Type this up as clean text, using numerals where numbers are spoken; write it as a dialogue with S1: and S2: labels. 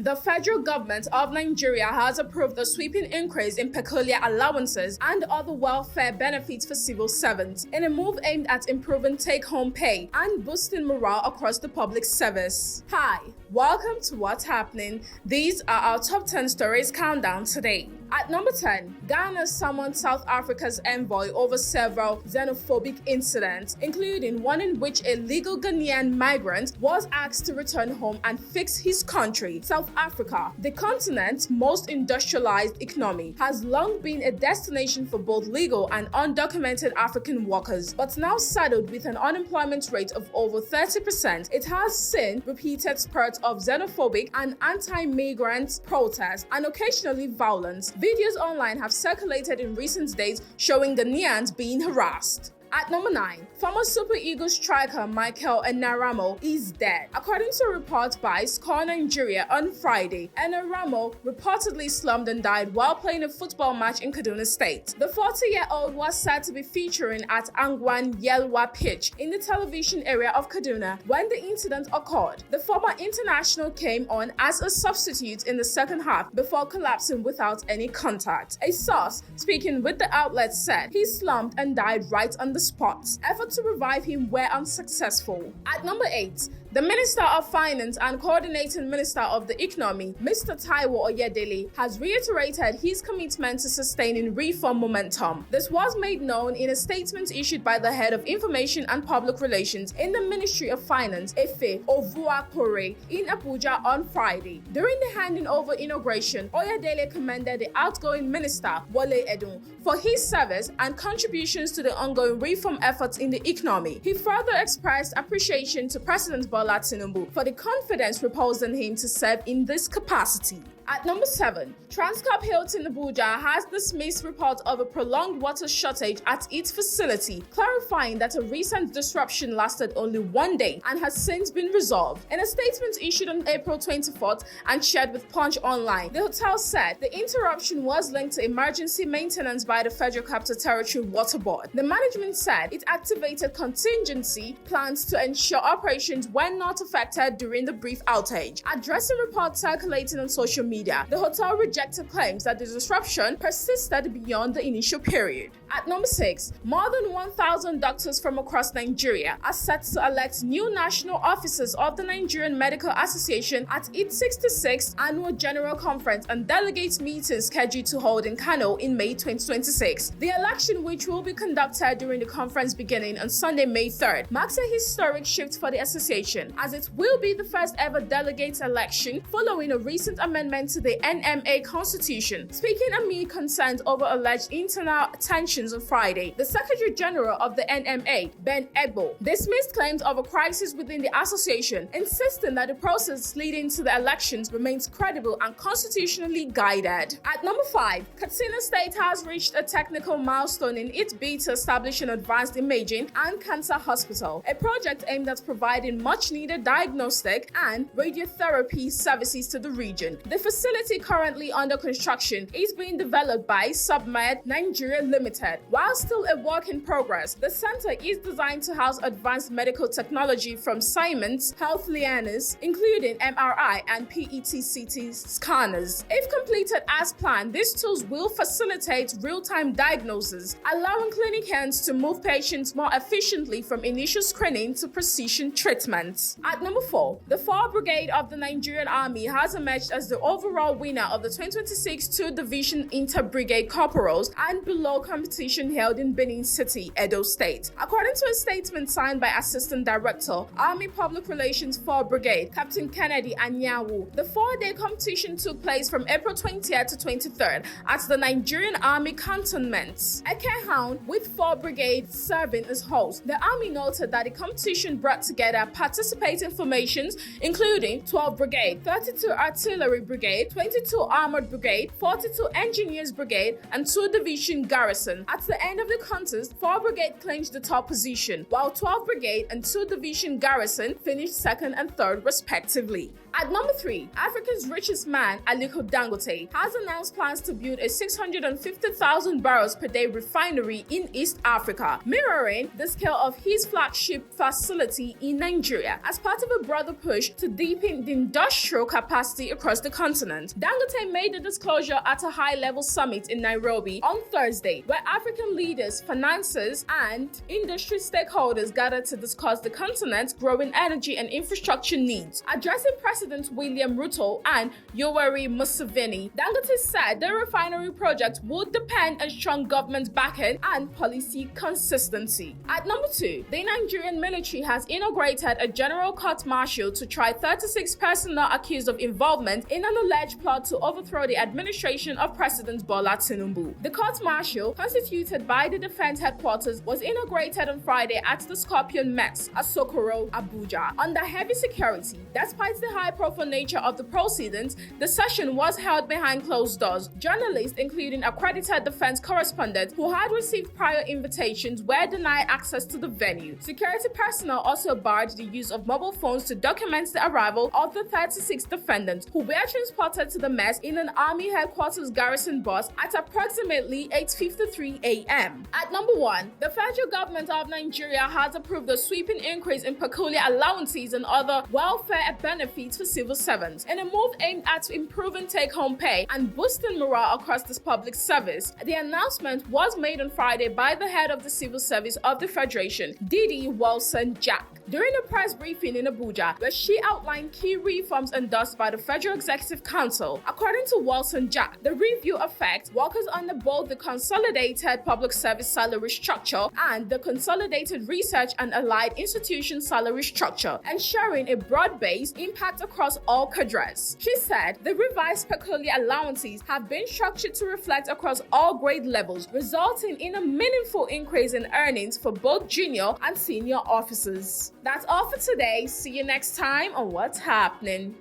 S1: The federal government of Nigeria has approved a sweeping increase in peculiar allowances and other welfare benefits for civil servants in a move aimed at improving take-home pay and boosting morale across the public service. Hi, welcome to What's Happening. These are our top 10 stories countdown today. At number 10, Ghana summoned South Africa's envoy over several xenophobic incidents, including one in which a legal Ghanaian migrant was asked to return home and fix his country. South Africa, the continent's most industrialized economy, has long been a destination for both legal and undocumented African workers, but now saddled with an unemployment rate of over 30%, it has seen repeated spurts of xenophobic and anti-migrant protests and occasionally violence. Videos online have circulated in recent days showing Ghanaians being harassed. At number 9, former Super Eagles striker Michael Eneramo is dead. According to reports by Score Nigeria on Friday, Eneramo reportedly slumped and died while playing a football match in Kaduna State. The 40-year-old was said to be featuring at Angwan Yelwa pitch in the television area of Kaduna when the incident occurred. The former international came on as a substitute in the second half before collapsing without any contact. A source speaking with the outlet said he slumped and died right on the spot. Efforts to revive him were unsuccessful. At number 8, the Minister of Finance and Coordinating Minister of the Economy, Mr. Taiwo Oyedele, has reiterated his commitment to sustaining reform momentum. This was made known in a statement issued by the Head of Information and Public Relations in the Ministry of Finance, Efe Ovuakore, in Abuja on Friday. During the handing over inauguration, Oyedele commended the outgoing Minister, Wale Edun, for his service and contributions to the ongoing reform efforts in the economy. He further expressed appreciation to President Bola Tinubu for the confidence reposed in him to serve in this capacity. At number 7, Transcorp Hilton Abuja has dismissed reports of a prolonged water shortage at its facility, clarifying that a recent disruption lasted only one day and has since been resolved. In a statement issued on April 24th and shared with Punch Online, the hotel said the interruption was linked to emergency maintenance by the Federal Capital Territory Water Board. The management said it activated contingency plans to ensure operations were not affected during the brief outage. Addressing reports circulating on social media, the hotel rejected claims that the disruption persisted beyond the initial period. At number 6, more than 1,000 doctors from across Nigeria are set to elect new national officers of the Nigerian Medical Association at its 66th annual General Conference and delegates meeting scheduled to hold in Kano in May 2026. The election, which will be conducted during the conference beginning on Sunday, May 3rd, marks a historic shift for the association, as it will be the first ever delegates election following a recent amendment to the NMA Constitution. Speaking amid concerns over alleged internal tensions on Friday, the Secretary General of the NMA, Ben Egbo, dismissed claims of a crisis within the association, insisting that the process leading to the elections remains credible and constitutionally guided. At number 5, Katsina State has reached a technical milestone in its bid to establish an advanced imaging and cancer hospital, a project aimed at providing much-needed diagnostic and radiotherapy services to the region. The facility currently under construction is being developed by Submed Nigeria Limited. While still a work in progress, the center is designed to house advanced medical technology from Siemens Healthineers, including MRI and PET-CT scanners. If completed as planned, these tools will facilitate real-time diagnosis, allowing clinicians to move patients more efficiently from initial screening to precision treatments. At number 4, the 4th Brigade of the Nigerian Army has emerged as the overall winner of the 2026 2-Division Inter-Brigade Corporals and Below competition held in Benin City, Edo State. According to a statement signed by Assistant Director, Army Public Relations 4th Brigade, Captain Kennedy Anyanwu, the 4-day competition took place from April 20th to 23rd at the Nigerian Army cantonments, Ekehound, with 4th Brigade serving as host. The Army noted that the competition brought together participating formations including 12th Brigade, 32 Artillery Brigade, 22 Armored Brigade, 42 Engineers Brigade, and 2 Division Garrison, At the end of the contest, 4 Brigade clinched the top position, while 12 Brigade and 2 Division Garrison finished second and third respectively. At number 3, Africa's richest man, Aliko Dangote, has announced plans to build a 650,000 barrels per day refinery in East Africa, mirroring the scale of his flagship facility in Nigeria. As part of a broader push to deepen the industrial capacity across the continent, Dangote made the disclosure at a high-level summit in Nairobi on Thursday, where African leaders, financiers, and industry stakeholders gathered to discuss the continent's growing energy and infrastructure needs. Addressing President William Ruto and Yoweri Museveni, Dangote said the refinery project would depend on strong government backing and policy consistency. At number 2, the Nigerian military has inaugurated a general court-martial to try 36 personnel accused of involvement in an alleged plot to overthrow the administration of President Bola Tinubu. The court-martial, constituted by the defense headquarters, was inaugurated on Friday at the Scorpion Mess at Sokoro, Abuja, under heavy security. Despite the high-profile nature of the proceedings, the session was held behind closed doors. Journalists, including accredited defense correspondents who had received prior invitations, were denied access to the venue. Security personnel also barred the use of mobile phones to document the arrival of the 36 defendants, who were transported to the mess in an Army headquarters garrison bus at approximately 8:53 a.m. At number 1, the federal government of Nigeria has approved a sweeping increase in peculiar allowances and other welfare benefits for civil servants, in a move aimed at improving take-home pay and boosting morale across this public service. The announcement was made on Friday by the head of the Civil Service of the Federation, Didi Wilson-Jack, during a press briefing in Abuja, where she outlined key reforms endorsed by the Federal Executive Council. According to Wilson-Jack, the review affects workers under both the Consolidated Public Service Salary Structure and the Consolidated Research and Allied Institution Salary Structure, ensuring a broad-based impact across all cadres. She said the revised peculiar allowances have been structured to reflect across all grade levels, resulting in a meaningful increase in earnings for both junior and senior officers. That's all for today. See you next time on What's Happening.